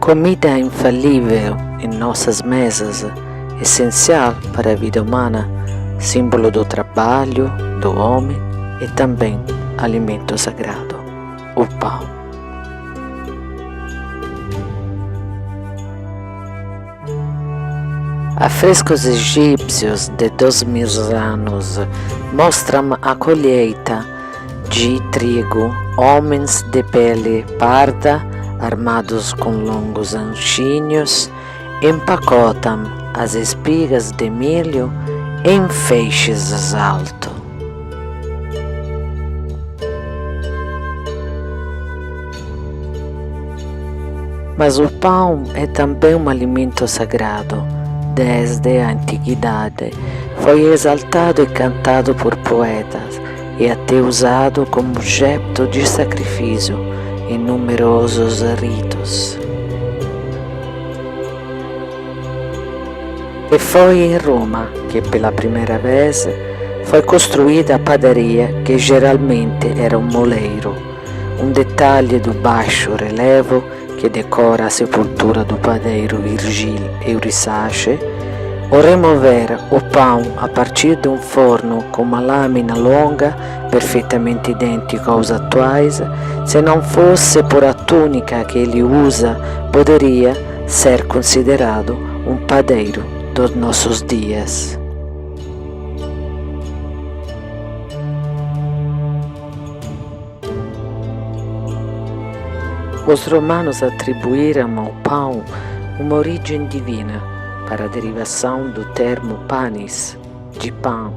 Comida infalível em nossas mesas, essencial para a vida humana, símbolo do trabalho, do homem e também alimento sagrado, o pão. Afrescos egípcios de 2000 anos mostram a colheita de trigo, homens de pele parda, armados com longos anchinhos, empacotam as espigas de milho em feixes altos. Mas o pão é também um alimento sagrado. Desde a antiguidade foi exaltado e cantado por poetas e até usado como objeto de sacrifício em numerosos ritos. E foi em Roma que pela primeira vez foi construída a padaria, que geralmente era um moleiro, um detalhe do baixo relevo que decora a sepultura do padeiro Virgil Eurisace, o remover o pão a partir de um forno com uma lâmina longa, perfeitamente idêntica aos atuais, se não fosse por a túnica que ele usa, poderia ser considerado um padeiro dos nossos dias. Os romanos atribuíram ao pão uma origem divina, para a derivação do termo panis, de pão,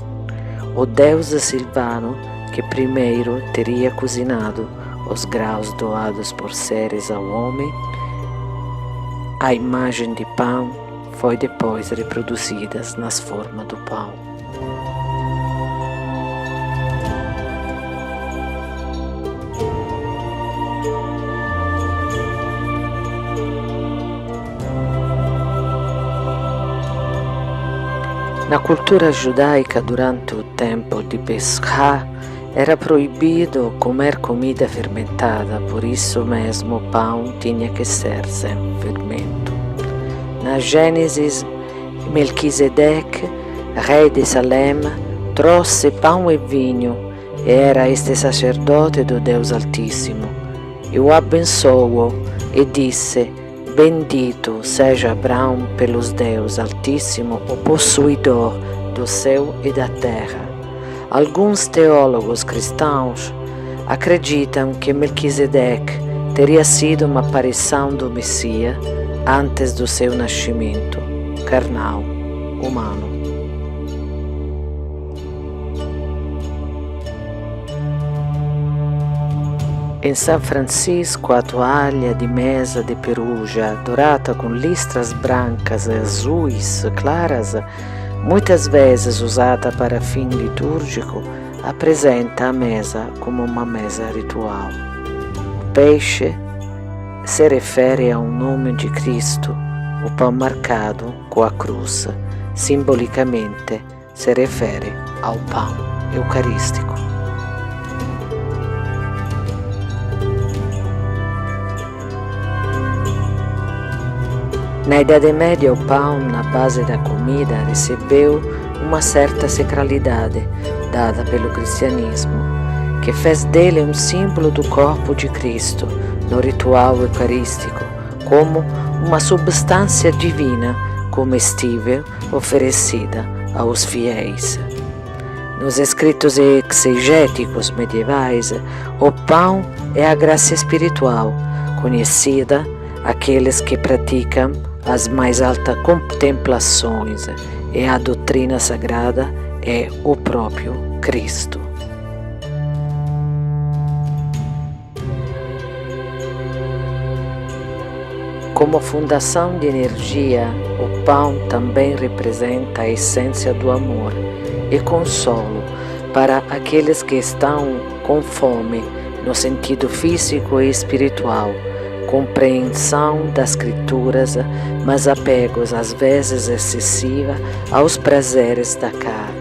o deus Silvano que primeiro teria cozinhado os grãos doados por Ceres ao homem. A imagem de pão foi depois reproduzida nas formas do pão. Na cultura judaica, durante o tempo de Pesach, era proibido comer comida fermentada, por isso mesmo o pão tinha que ser sem fermento. Na Gênesis, Melquisedeque, rei de Salem, trouxe pão e vinho, e era este sacerdote do Deus Altíssimo. E o abençoou e disse: Bendito seja Abraão pelos Deus Altíssimo, o possuidor do céu e da terra. Alguns teólogos cristãos acreditam que Melquisedeque teria sido uma aparição do Messias antes do seu nascimento carnal, humano. Em São Francisco, a toalha de mesa de peruja, dourada com listras brancas e azuis claras, muitas vezes usada para fim litúrgico, apresenta a mesa como uma mesa ritual. O peixe se refere ao nome de Cristo, o pão marcado com a cruz, simbolicamente se refere ao pão eucarístico. Na Idade Média, o pão, na base da comida, recebeu uma certa sacralidade dada pelo cristianismo, que fez dele um símbolo do corpo de Cristo no ritual eucarístico, como uma substância divina comestível oferecida aos fiéis. Nos escritos exegéticos medievais, o pão é a graça espiritual, conhecida àqueles que praticam as mais altas contemplações, e a doutrina sagrada é o próprio Cristo. Como fundação de energia, o pão também representa a essência do amor e consolo para aqueles que estão com fome no sentido físico e espiritual, compreensão das escrituras, mas apegos às vezes excessiva aos prazeres da carne.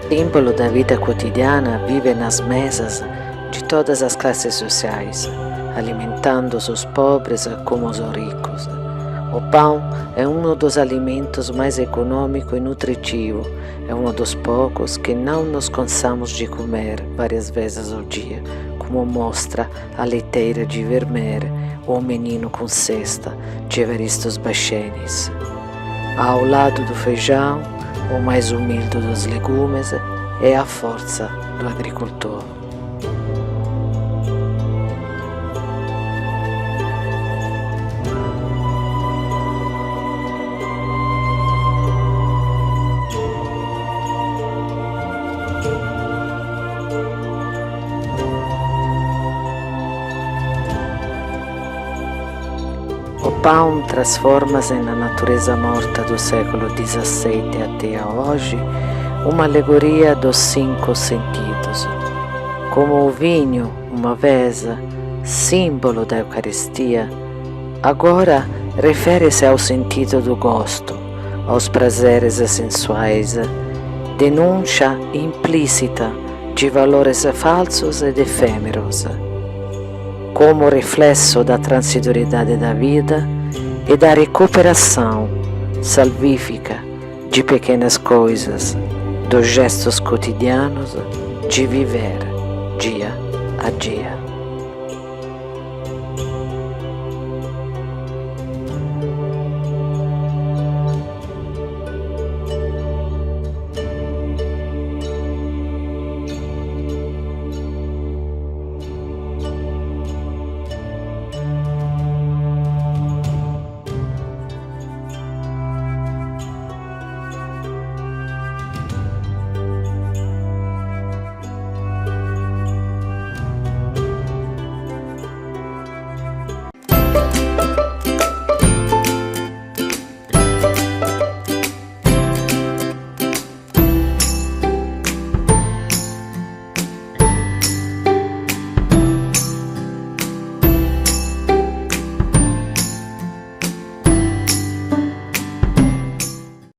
Símbolo da vida cotidiana, vive nas mesas de todas as classes sociais. alimentando os pobres como os ricos. O pão é um dos alimentos mais econômico e nutritivo, é um dos poucos que não nos cansamos de comer várias vezes ao dia, como mostra a leiteira de Vermeer ou o menino com cesta de Evaristos Bachenes. Ao lado do feijão, o mais humilde dos legumes, é a força do agricultor. O pão transforma-se na natureza morta do século XVII até hoje, uma alegoria dos 5 sentidos. Como o vinho, uma vez, símbolo da Eucaristia, agora refere-se ao sentido do gosto, aos prazeres sensuais, denúncia implícita de valores falsos e efêmeros, como reflexo da transitoriedade da vida e da recuperação salvífica de pequenas coisas, dos gestos cotidianos de viver dia a dia.